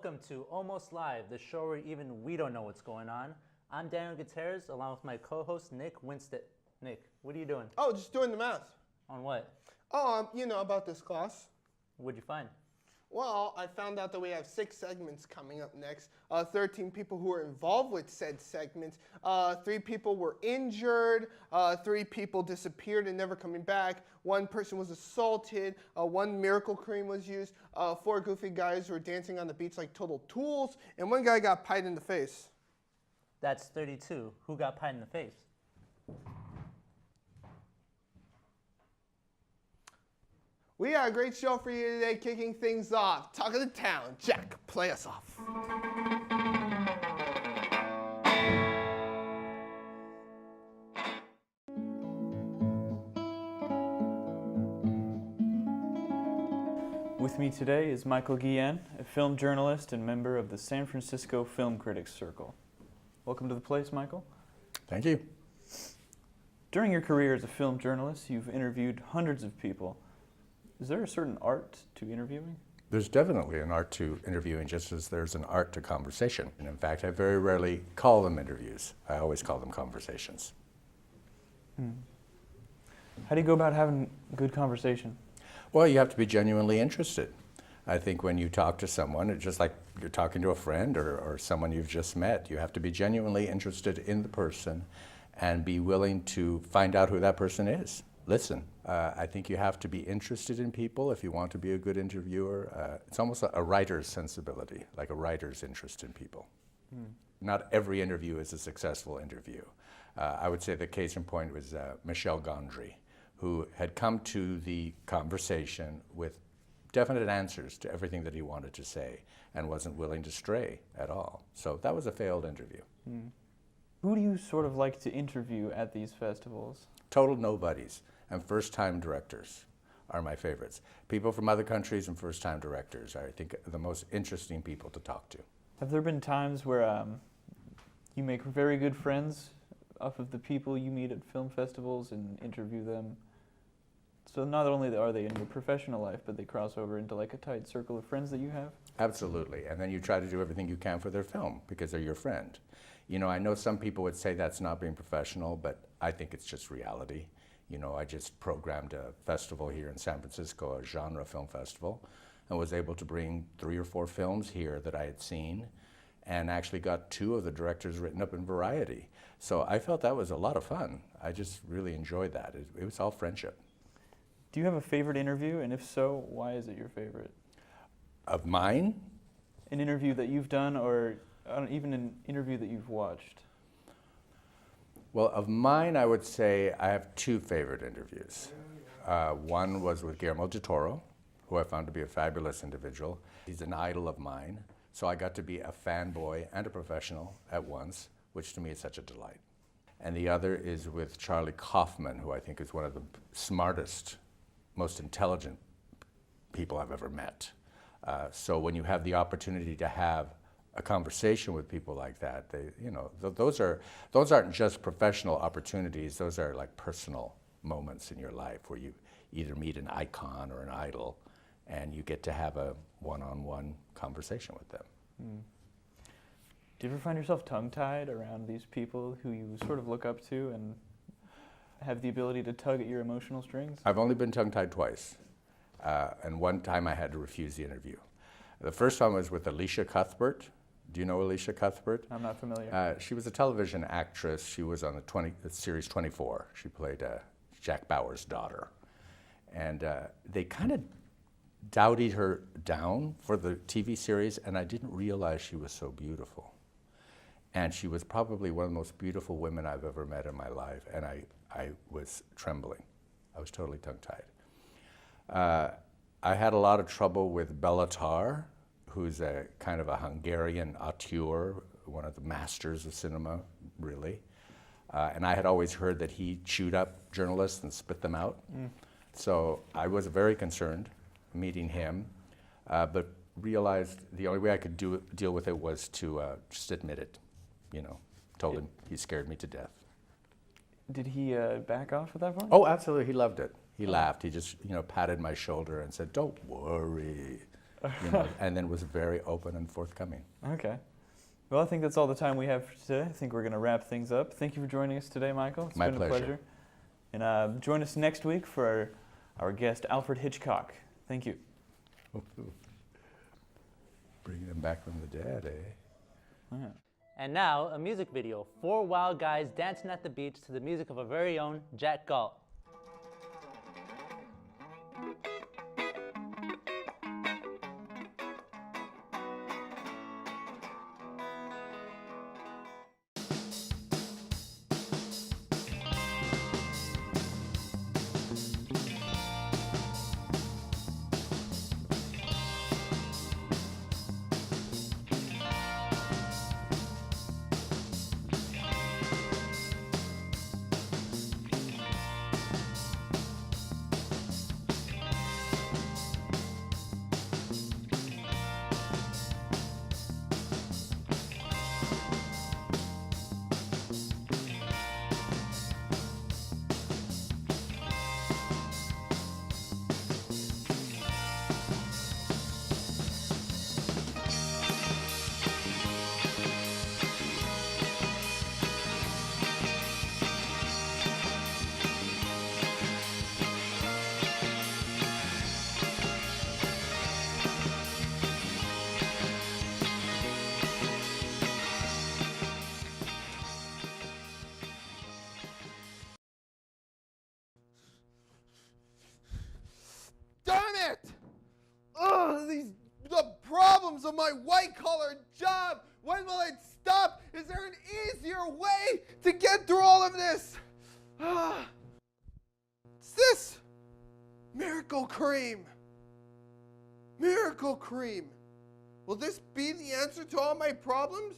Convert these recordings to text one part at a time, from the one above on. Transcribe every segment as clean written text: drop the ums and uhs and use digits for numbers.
Welcome to Almost Live, the show where even we don't know what's going on. I'm Daniel Gutierrez, along with my co-host, Nic Winstead. Nick, what are you doing? Oh, just doing the math. On what? Oh, about this class. What'd you find? Well, I found out that we have 6 segments coming up next. 13 people who were involved with said segments. 3 people were injured. 3 people disappeared and never coming back. 1 person was assaulted. 1 miracle cream was used. 4 goofy guys were dancing on the beach like total tools. And 1 guy got pied in the face. That's 32. Who got pied in the face? We got a great show for you today, kicking things off. Talk of the town. Jack, play us off. With me today is Michael Guillen, a film journalist and member of the San Francisco Film Critics Circle. Welcome to the place, Michael. Thank you. During your career as a film journalist, you've interviewed hundreds of people. Is there a certain art to interviewing? There's definitely an art to interviewing, just as there's an art to conversation. And in fact, I very rarely call them interviews. I always call them conversations. How do you go about having good conversation? Well, you have to be genuinely interested. I think when you talk to someone, it's just like you're talking to a friend or someone you've just met. You have to be genuinely interested in the person and be willing to find out who that person is. Listen, I think you have to be interested in people if you want to be a good interviewer. It's almost a writer's sensibility, like a writer's interest in people. Not every interview is a successful interview. I would say the case in point was Michel Gondry, who had come to the conversation with definite answers to everything that he wanted to say and wasn't willing to stray at all. So that was a failed interview. Who do you sort of like to interview at these festivals? Total nobodies and first-time directors are my favorites. People from other countries and first-time directors are, I think, the most interesting people to talk to. Have there been times where you make very good friends off of the people you meet at film festivals and interview them? So not only are they in your professional life, but they cross over into like a tight circle of friends that you have? Absolutely. And then you try to do everything you can for their film because they're your friend. You know, I know some people would say that's not being professional, but I think it's just reality. You know, I just programmed a festival here in San Francisco, a genre film festival, and was able to bring 3 or 4 films here that I had seen and actually got 2 of the directors written up in Variety. So I felt that was a lot of fun. I just really enjoyed that. It was all friendship. Do you have a favorite interview? And if so, why is it your favorite? Of mine? An interview that you've done or even an interview that you've watched? Well, of mine, I would say I have 2 favorite interviews. One was with Guillermo del Toro, who I found to be a fabulous individual. He's an idol of mine, so I got to be a fanboy and a professional at once, which to me is such a delight. And the other is with Charlie Kaufman, who I think is one of the smartest, most intelligent people I've ever met. So when you have the opportunity to have a conversation with people like that, those aren't just professional opportunities. Those are like personal moments in your life where you either meet an icon or an idol, and you get to have a one-on-one conversation with them. Do you ever find yourself tongue-tied around these people who you sort of look up to and have the ability to tug at your emotional strings? I've only been tongue-tied twice, and one time I had to refuse the interview. The first one was with Alicia Cuthbert. Do you know Alicia Cuthbert? I'm not familiar. She was a television actress. She was on the series 24. She played Jack Bauer's daughter. And they kind of doubted her down for the TV series, and I didn't realize she was so beautiful. And she was probably one of the most beautiful women I've ever met in my life, and I was trembling. I was totally tongue-tied. I had a lot of trouble with Béla Tarr, who's a kind of a Hungarian auteur, one of the masters of cinema, really. And I had always heard that he chewed up journalists and spit them out. So I was very concerned meeting him, but realized the only way I could deal with it was to just admit it. Told him he scared me to death. Did he back off at that point? Oh, absolutely, he loved it. He laughed. He just, patted my shoulder and said, "Don't worry." and then was very open and forthcoming. Okay. Well, I think that's all the time we have for today. I think we're going to wrap things up. Thank you for joining us today, Michael. It's My been a pleasure. And join us next week for our guest, Alfred Hitchcock. Thank you. Bringing them back from the dead, eh? Yeah. And now, a music video. 4 wild guys dancing at the beach to the music of our very own Jack Galt. Darn it! Ugh, the problems of my white-collar job. When will it stop? Is there an easier way to get through all of this? It's this miracle cream. Miracle cream. Will this be the answer to all my problems?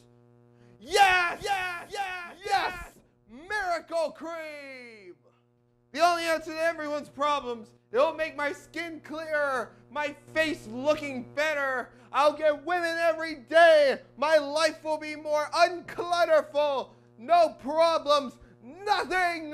Yes! Yes! Yes! Yes! Miracle cream! The only answer to everyone's problems. It'll make my skin clearer, my face looking better. I'll get women every day. My life will be more unclutterful. No problems, nothing.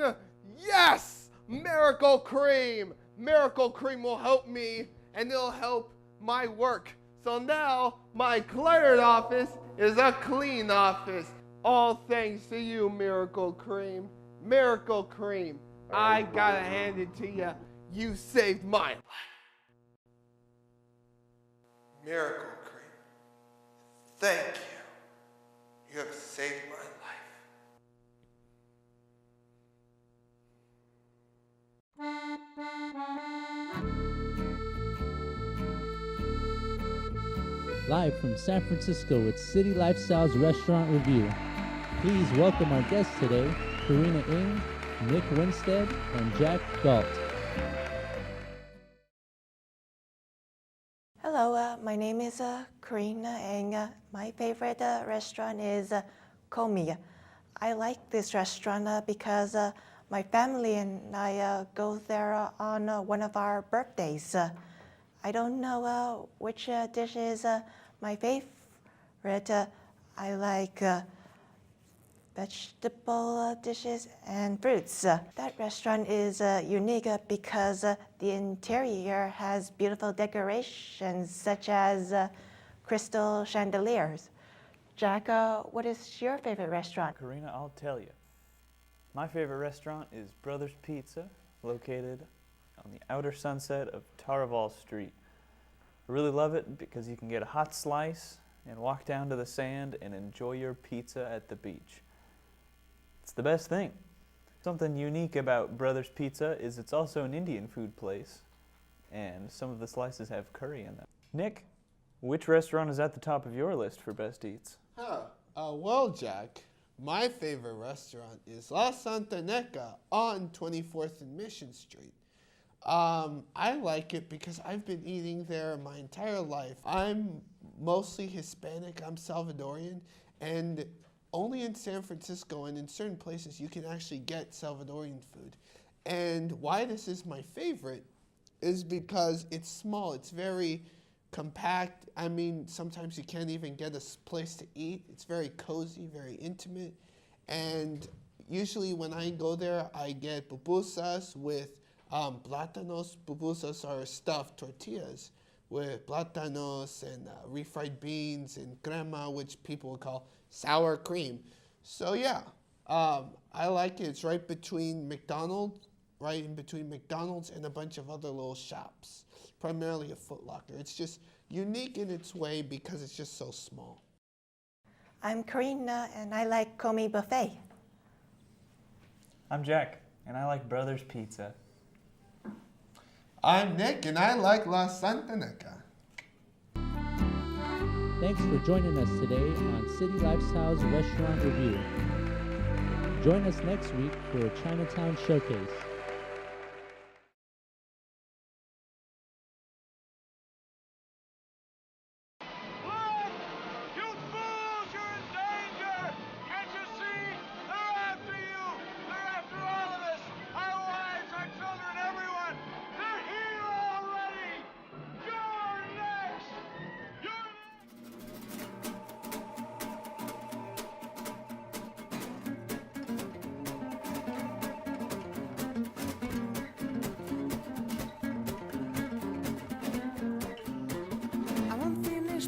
Yes, Miracle Cream. Miracle Cream will help me, and it'll help my work. So now my cluttered office is a clean office. All thanks to you, Miracle Cream. Miracle Cream. I gotta hand it to you. You saved my life. Miracle Cream. Thank you. You have saved my life. Live from San Francisco with City Lifestyles Restaurant Review. Please welcome our guests today, Karina Ng, Nic Winstead, and Jack Galt. Hello, my name is Karina, and my favorite restaurant is Komi. I like this restaurant because my family and I go there on one of our birthdays. I don't know which dish is my favorite. I like vegetable dishes and fruits. That restaurant is unique because the interior has beautiful decorations such as crystal chandeliers. Jack, what is your favorite restaurant? Karina, I'll tell you. My favorite restaurant is Brothers Pizza, located on the outer sunset of Taraval Street. I really love it because you can get a hot slice and walk down to the sand and enjoy your pizza at the beach. It's the best thing. Something unique about Brothers Pizza is it's also an Indian food place, and some of the slices have curry in them. Nick, which restaurant is at the top of your list for best eats? Well, Jack, my favorite restaurant is La Santa Neca on 24th and Mission Street. I like it because I've been eating there my entire life. I'm mostly Hispanic, I'm Salvadorian, and only in San Francisco and in certain places you can actually get Salvadorian food. And why this is my favorite is because it's small, it's very compact. I mean, sometimes you can't even get a place to eat. It's very cozy, very intimate. And usually when I go there, I get pupusas with plátanos. Pupusas are stuffed tortillas with plátanos and refried beans and crema, which people would call sour cream. So yeah, I like it. It's right between McDonald's, right in between McDonald's and a bunch of other little shops, primarily a Foot Locker. It's just unique in its way because it's just so small. I'm Karina, and I like Komi Buffet. I'm Jack, and I like Brothers Pizza. I'm Nick, and I like La Santanica. Thanks for joining us today on City Lifestyle's Restaurant Review. Join us next week for a Chinatown showcase.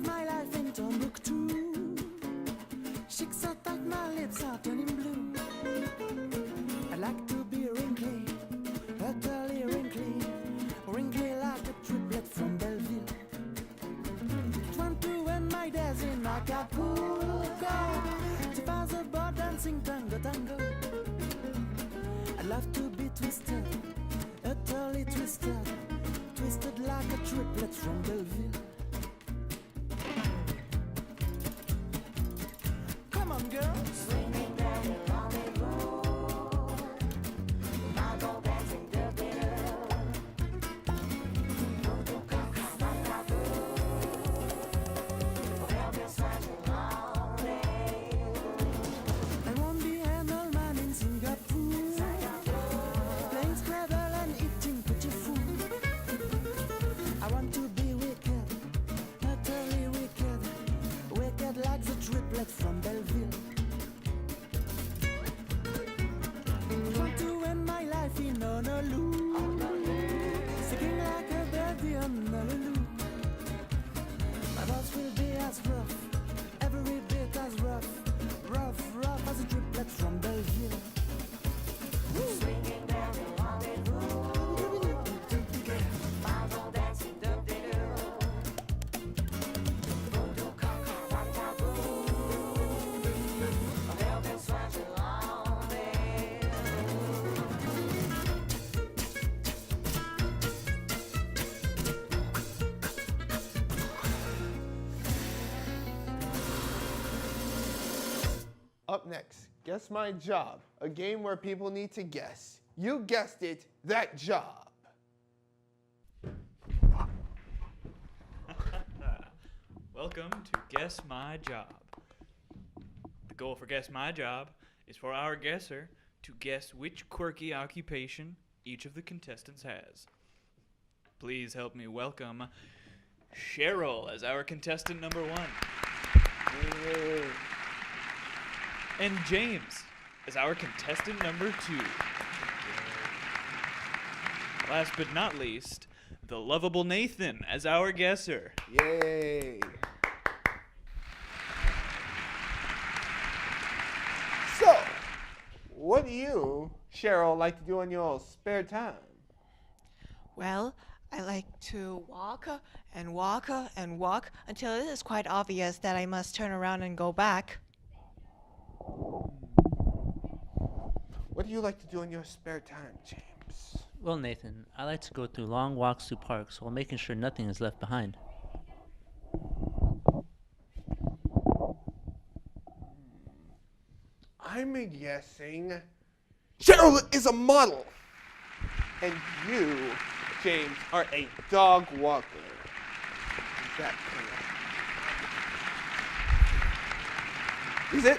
My life in Timbuktu. Chicks are tight, my lips are turning blue. I'd like to be wrinkly, utterly wrinkly, wrinkly like a triplet from Belleville. Want to end my days in Acapulco, to pass a bar dancing tango tango. I'd love to be twisted, utterly twisted, twisted like a triplet from Belleville. From Belleville. Want to end my life in Honolulu, singing like a baby on Honolulu. My boss will be as rough, every bit as rough, rough as a triplet from Belleville. Swinging down the rendezvous. Up next, Guess My Job, a game where people need to guess. You guessed it, that job. Welcome to Guess My Job. The goal for Guess My Job is for our guesser to guess which quirky occupation each of the contestants has. Please help me welcome Cheryl as our contestant number 1. Yay. And James as our contestant number 2. Last but not least, the lovable Nathan as our guesser. Yay. So, what do you, Cheryl, like to do in your spare time? Well, I like to walk and walk and walk until it is quite obvious that I must turn around and go back. What do you like to do in your spare time, James? Well, Nathan, I like to go through long walks through parks while making sure nothing is left behind. I'm guessing Cheryl is a model, and you, James, are a dog walker. Is that correct? Is it?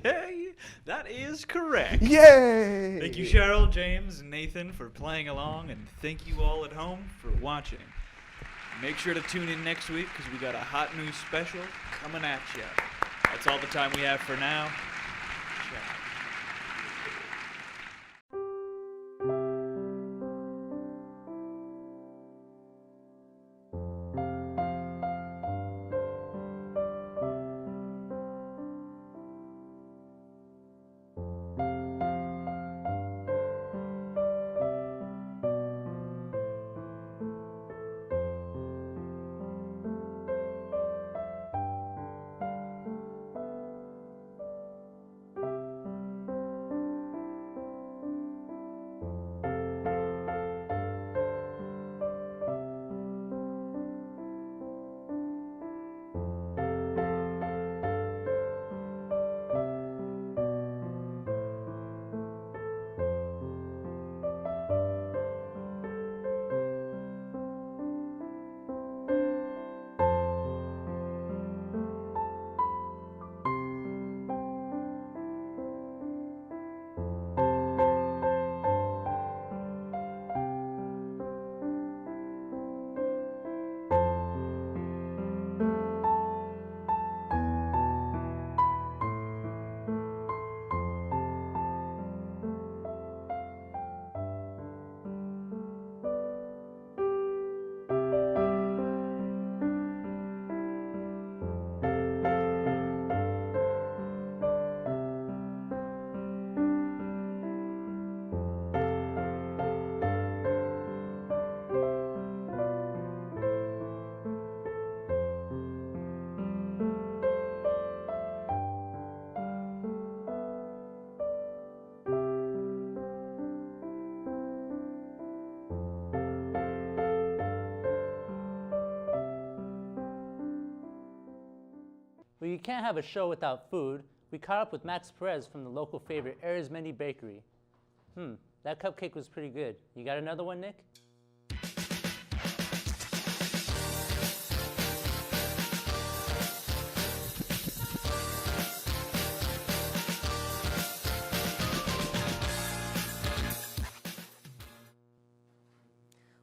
Hey, that is correct. Yay! Thank you, Cheryl, James, and Nathan for playing along, and thank you all at home for watching. Make sure to tune in next week because we got a hot new special coming at you. That's all the time we have for now. Ciao. can't have a show without food, we caught up with Max Perez from the local favorite Arizmendi Bakery. That cupcake was pretty good. You got another one, Nick?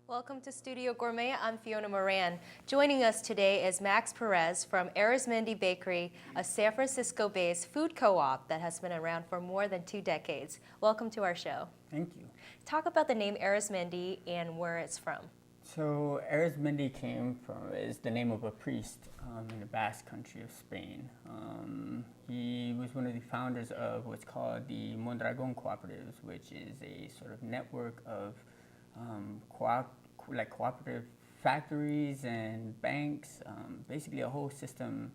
Welcome to Studio Gourmet. I'm Fiona Moran. Joining us today is Max Perez from Arizmendi Bakery, a San Francisco-based food co-op that has been around for more than 2 decades. Welcome to our show. Thank you. Talk about the name Arizmendi and where it's from. So Arizmendi is the name of a priest in the Basque country of Spain. He was one of the founders of what's called the Mondragon Cooperatives, which is a sort of network of cooperative factories and banks, basically a whole system,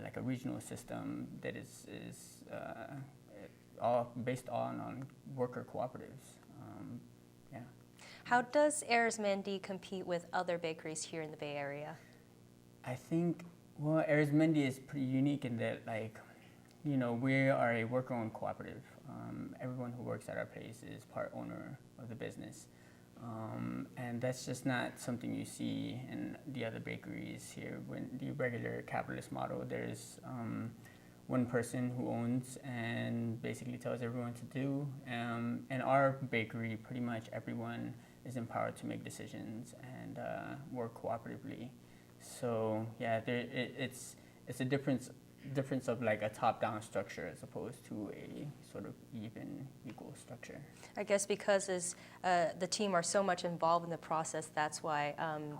like a regional system that is all based on worker cooperatives. Yeah. How does Arizmendi compete with other bakeries here in the Bay Area? I think, well, Arizmendi is pretty unique in that, we are a worker-owned cooperative. Everyone who works at our place is part owner of the business. And that's just not something you see in the other bakeries here. When the regular capitalist model, there's one person who owns and basically tells everyone to do. In our bakery, pretty much everyone is empowered to make decisions and work cooperatively. So yeah, it's a difference of like a top-down structure as opposed to a sort of even, equal structure. I guess because the team are so much involved in the process, that's why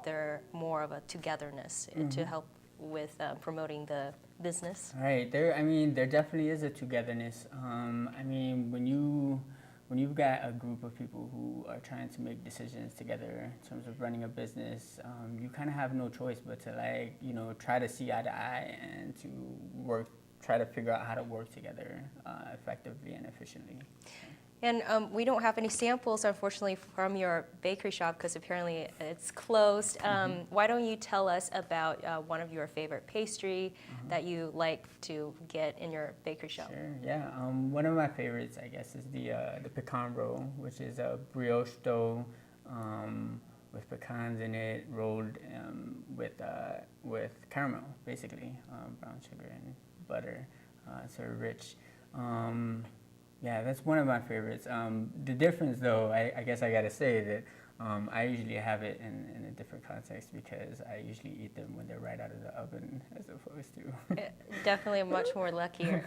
they're more of a togetherness to help with promoting the business. Right. There definitely is a togetherness. When you've got a group of people who are trying to make decisions together in terms of running a business, you kind of have no choice but to try to see eye to eye and to try to figure out how to work together effectively and efficiently. And we don't have any samples, unfortunately, from your bakery shop because apparently it's closed. Why don't you tell us about one of your favorite pastry that you like to get in your bakery shop? Sure, yeah. One of my favorites, I guess, is the pecan roll, which is a brioche dough with pecans in it, rolled with caramel, basically, brown sugar and butter, sort of rich. Yeah, that's one of my favorites. The difference, though, I guess I gotta say that I usually have it in a different context because I usually eat them when they're right out of the oven as opposed to... Definitely much more luckier.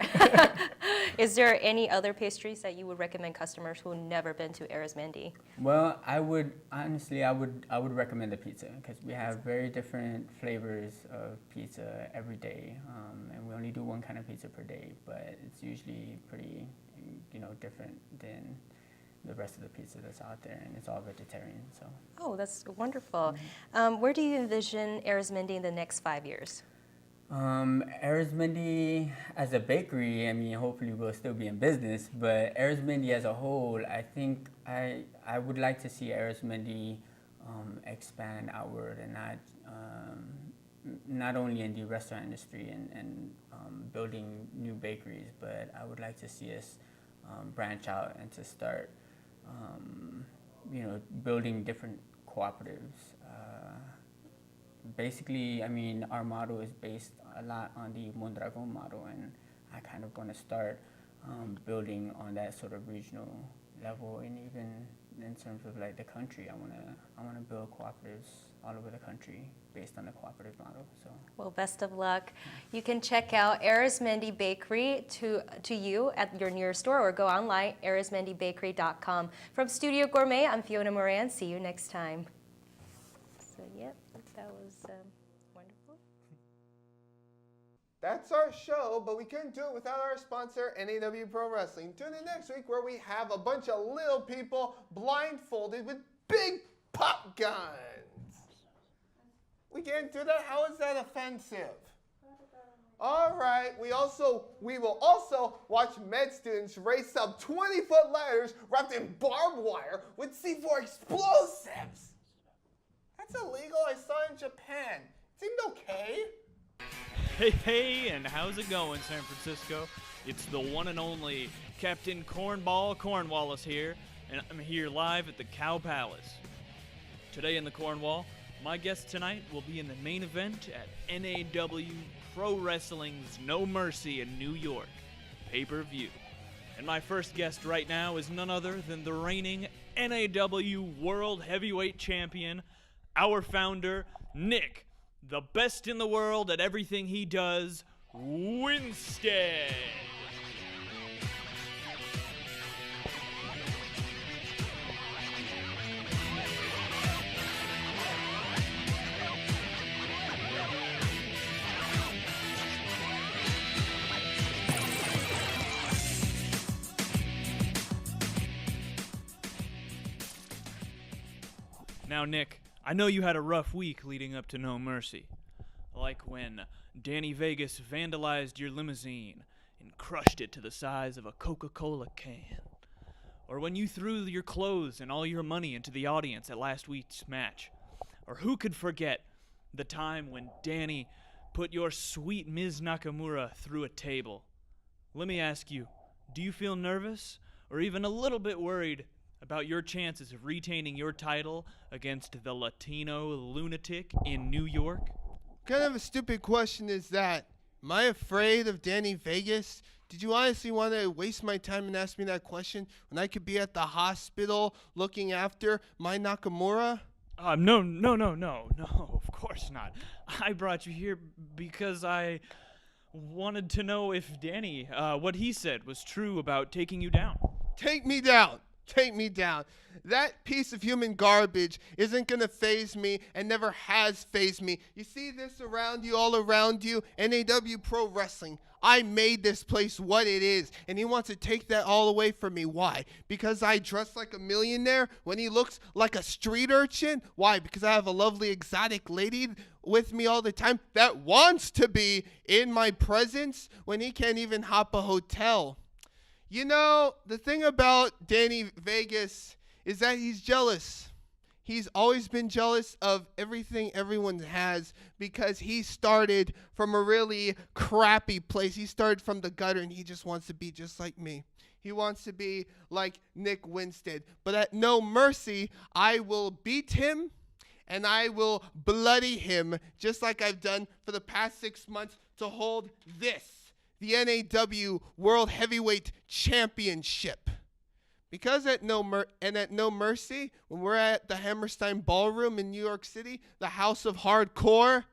Is there any other pastries that you would recommend customers who have never been to Arizmendi? Well, I would recommend the pizza because we have very different flavors of pizza every day, and we only do one kind of pizza per day, but it's usually pretty different than the rest of the pizza that's out there, and it's all vegetarian. So. Oh, that's wonderful. Where do you envision Arizmendi in the next 5 years? Arizmendi as a bakery, hopefully we'll still be in business, but Arizmendi as a whole, I think I would like to see Arizmendi expand outward and not only in the restaurant industry and building new bakeries, but I would like to see us branch out and to start, building different cooperatives. Basically, our model is based a lot on the Mondragon model, and I kind of want to start building on that sort of regional level, and even in terms of like the country, I want to build cooperatives all over the country based on the cooperative model. So. Well, best of luck. You can check out Arizmendi Bakery to you at your nearest store or go online, arizmendibakery.com. From Studio Gourmet, I'm Fiona Moran. See you next time. So, yep, that was wonderful. That's our show, but we couldn't do it without our sponsor, NAW Pro Wrestling. Tune in next week where we have a bunch of little people blindfolded with big pop guns. We can't do that? How is that offensive? All right, we will also watch med students race up 20-foot ladders wrapped in barbed wire with C4 explosives. That's illegal. I saw it in Japan. It seemed okay. Hey, and how's it going, San Francisco? It's the one and only Captain Cornball Cornwallis here, and I'm here live at the Cow Palace. Today in the Cornwall, my guest tonight will be in the main event at NAW Pro Wrestling's No Mercy in New York, pay-per-view. And my first guest right now is none other than the reigning NAW World Heavyweight Champion, our founder, Nic, the best in the world at everything he does, Winstead. Now, Nic, I know you had a rough week leading up to No Mercy. Like when Danny Vegas vandalized your limousine and crushed it to the size of a Coca-Cola can. Or when you threw your clothes and all your money into the audience at last week's match. Or who could forget the time when Danny put your sweet Ms. Nakamura through a table? Let me ask you, do you feel nervous or even a little bit worried about your chances of retaining your title against the Latino lunatic in New York? What kind of a stupid question is that? Am I afraid of Danny Vegas? Did you honestly want to waste my time and ask me that question when I could be at the hospital looking after my Nakamura? No, of course not. I brought you here because I wanted to know if Danny, what he said was true about taking you down. Take me down. Take me down. That piece of human garbage isn't going to faze me and never has fazed me. You see this around you, all around you? NAW Pro Wrestling. I made this place what it is, and he wants to take that all away from me. Why? Because I dress like a millionaire when he looks like a street urchin? Why? Because I have a lovely exotic lady with me all the time that wants to be in my presence when he can't even hop a hotel. You know, the thing about Danny Vegas is that he's jealous. He's always been jealous of everything everyone has because he started from a really crappy place. He started from the gutter, and he just wants to be just like me. He wants to be like Nic Winstead. But at No Mercy, I will beat him, and I will bloody him just like I've done for the past 6 months to hold this. The NAW World Heavyweight Championship. Because at No Mercy, when we're at the Hammerstein Ballroom in New York City, the House of Hardcore,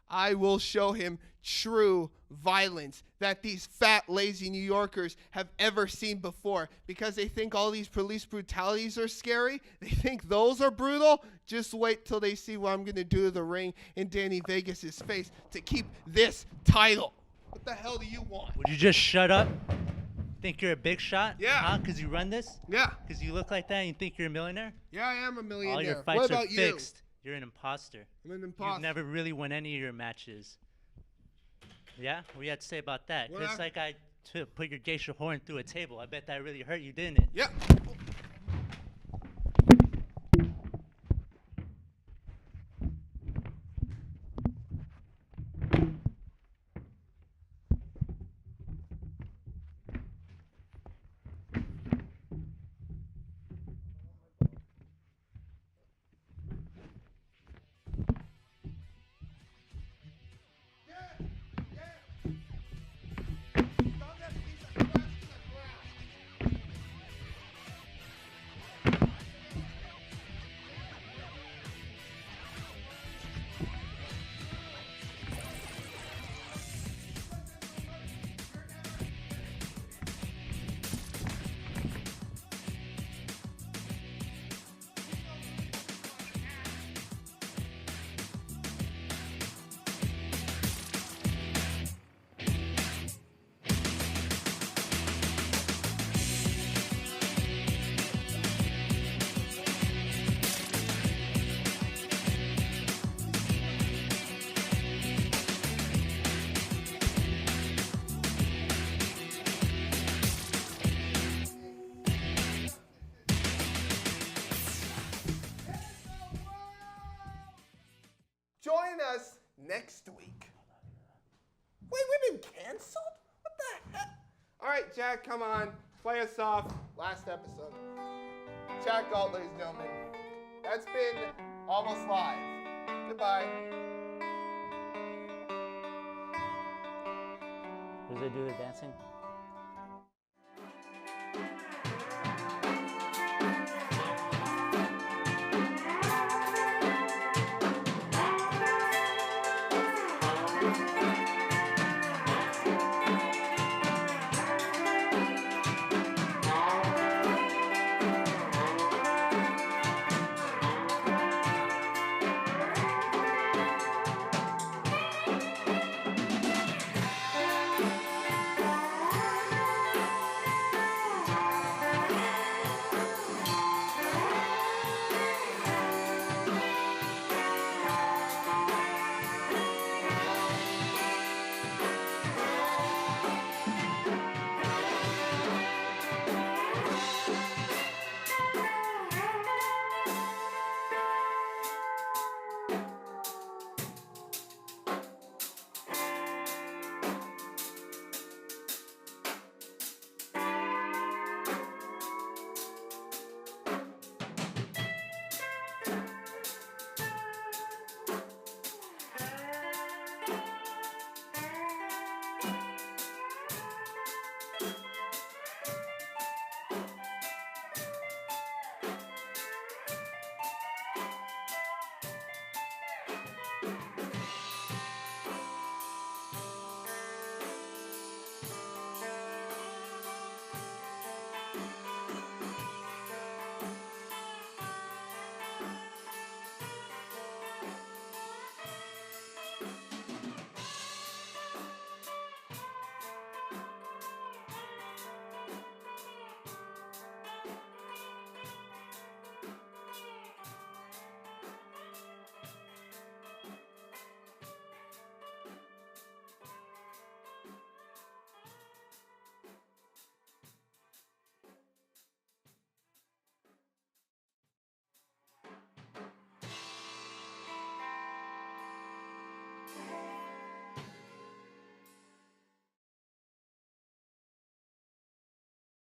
I will show him true violence that these fat, lazy New Yorkers have ever seen before. Because they think all these police brutalities are scary. They think those are brutal. Just wait till they see what I'm going to do to the ring in Danny Vegas' face to keep this title. What the hell do you want? Would you just shut up? Think you're a big shot? Yeah. Huh? Because you run this? Yeah. Because you look like that and you think you're a millionaire? Yeah, I am a millionaire. All your What fights are about you? fixed. You're an imposter. I'm an imposter. You've never really won any of your matches. Yeah? What do you have to say about that? What Just I- like I put your geisha horn through a table. I bet that really hurt you, didn't it? Yeah. Join us next week. Wait, we've been canceled? What the heck? All right, Jack, come on. Play us off. Last episode. Jack Galt, ladies and gentlemen. That's been Almost Live. Goodbye. What does they do? The dancing?